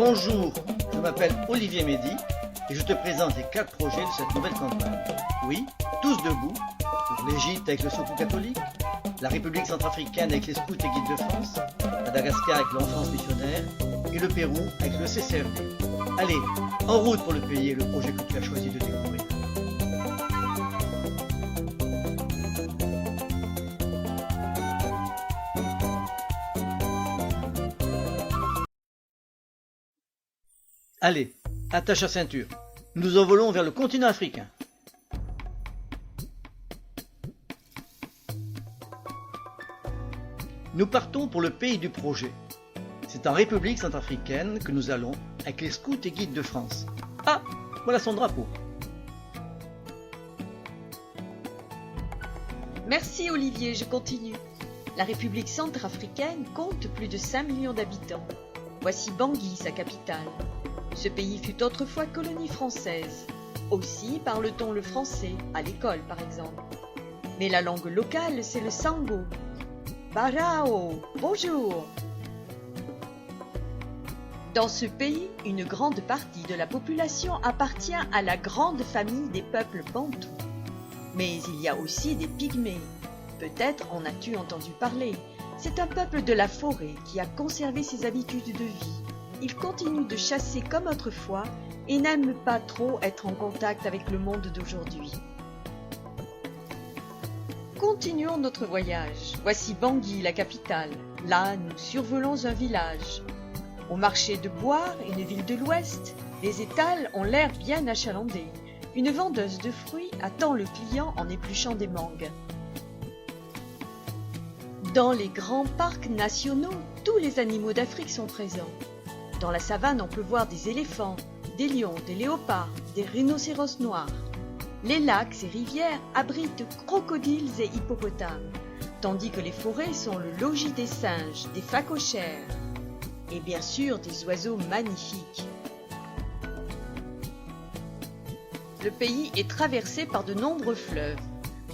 Bonjour, je m'appelle Olivier Médy et je te présente les 4 projets de cette nouvelle campagne. Oui, tous debout, pour l'Égypte avec le Secours catholique, la République centrafricaine avec les scouts et guides de France, Madagascar avec l'enfance missionnaire et le Pérou avec le CCFD. Allez, en route pour le pays et le projet que tu as choisi de découvrir. Allez, attache la ceinture. Nous envolons vers le continent africain. Nous partons pour le pays du projet. C'est en République centrafricaine que nous allons avec les scouts et guides de France. Ah, voilà son drapeau. Merci Olivier, je continue. La République centrafricaine compte plus de 5 millions d'habitants. Voici Bangui, sa capitale. Ce pays fut autrefois colonie française. Aussi parle-t-on le français, à l'école par exemple. Mais la langue locale, c'est le sango. Barao, bonjour. Dans ce pays, une grande partie de la population appartient à la grande famille des peuples bantous. Mais il y a aussi des pygmées. Peut-être en as-tu entendu parler. C'est un peuple de la forêt qui a conservé ses habitudes de vie. Il continue de chasser comme autrefois et n'aime pas trop être en contact avec le monde d'aujourd'hui. Continuons notre voyage. Voici Bangui, la capitale. Là, nous survolons un village. Au marché de Boire, une ville de l'Ouest, les étals ont l'air bien achalandés. Une vendeuse de fruits attend le client en épluchant des mangues. Dans les grands parcs nationaux, tous les animaux d'Afrique sont présents. Dans la savane, on peut voir des éléphants, des lions, des léopards, des rhinocéros noirs. Les lacs et rivières abritent crocodiles et hippopotames, tandis que les forêts sont le logis des singes, des phacochères et bien sûr des oiseaux magnifiques. Le pays est traversé par de nombreux fleuves.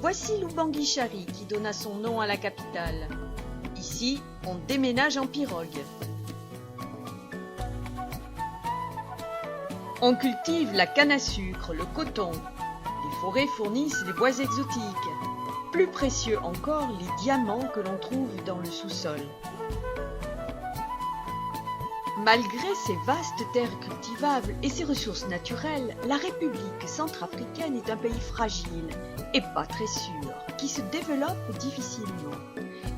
Voici l'Oubangui-Chari qui donna son nom à la capitale. Ici, on déménage en pirogue. On cultive la canne à sucre, le coton. Les forêts fournissent des bois exotiques. Plus précieux encore, les diamants que l'on trouve dans le sous-sol. Malgré ces vastes terres cultivables et ses ressources naturelles, la République centrafricaine est un pays fragile et pas très sûr, qui se développe difficilement.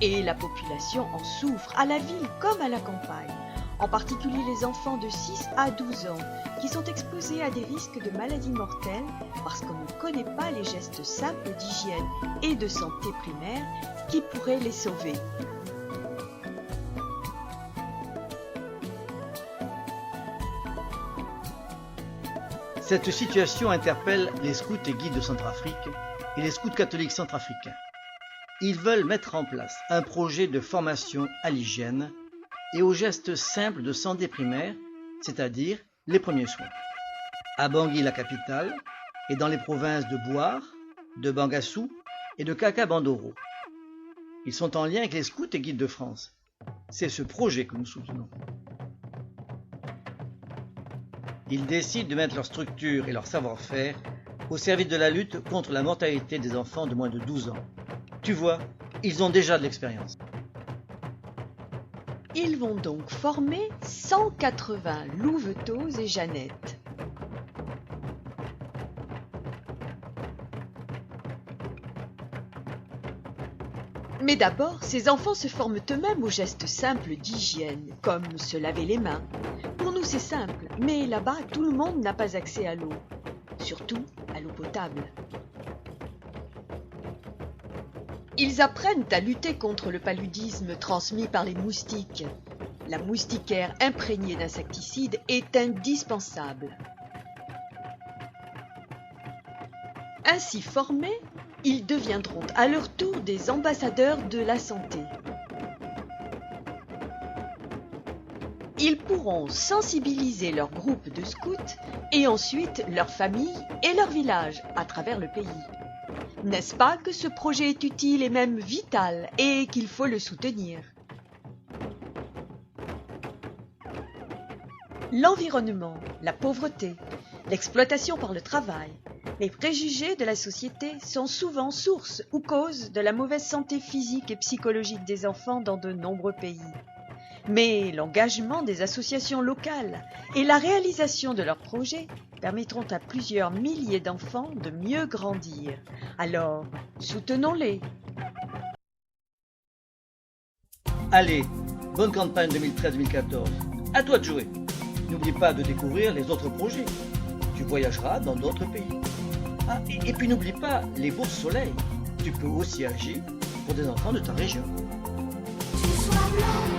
Et la population en souffre, à la ville comme à la campagne. En particulier les enfants de 6 à 12 ans, qui sont exposés à des risques de maladies mortelles parce qu'on ne connaît pas les gestes simples d'hygiène et de santé primaire qui pourraient les sauver. Cette situation interpelle les scouts et guides de Centrafrique et les scouts catholiques centrafricains. Ils veulent mettre en place un projet de formation à l'hygiène et aux gestes simples de santé primaire, c'est-à-dire les premiers soins. À Bangui, la capitale, et dans les provinces de Boire, de Bangassou et de Kaka-Bandoro. Ils sont en lien avec les scouts et guides de France. C'est ce projet que nous soutenons. Ils décident de mettre leur structure et leur savoir-faire au service de la lutte contre la mortalité des enfants de moins de 12 ans. Tu vois, ils ont déjà de l'expérience. Ils vont donc former 180 louveteaux et Jeannettes. Mais d'abord, ces enfants se forment eux-mêmes aux gestes simples d'hygiène, comme se laver les mains. Pour nous, c'est simple, mais là-bas, tout le monde n'a pas accès à l'eau, surtout à l'eau potable. Ils apprennent à lutter contre le paludisme transmis par les moustiques. La moustiquaire imprégnée d'insecticides est indispensable. Ainsi formés, ils deviendront à leur tour des ambassadeurs de la santé. Ils pourront sensibiliser leur groupe de scouts et ensuite leur famille et leur village à travers le pays. N'est-ce pas que ce projet est utile et même vital et qu'il faut le soutenir ? L'environnement, la pauvreté, l'exploitation par le travail, les préjugés de la société sont souvent source ou cause de la mauvaise santé physique et psychologique des enfants dans de nombreux pays. Mais l'engagement des associations locales et la réalisation de leurs projets permettront à plusieurs milliers d'enfants de mieux grandir. Alors, soutenons-les. Allez, bonne campagne 2013-2014. À toi de jouer. N'oublie pas de découvrir les autres projets. Tu voyageras dans d'autres pays. Ah, et puis n'oublie pas les bourses soleil. Tu peux aussi agir pour des enfants de ta région. Tu sois blanc.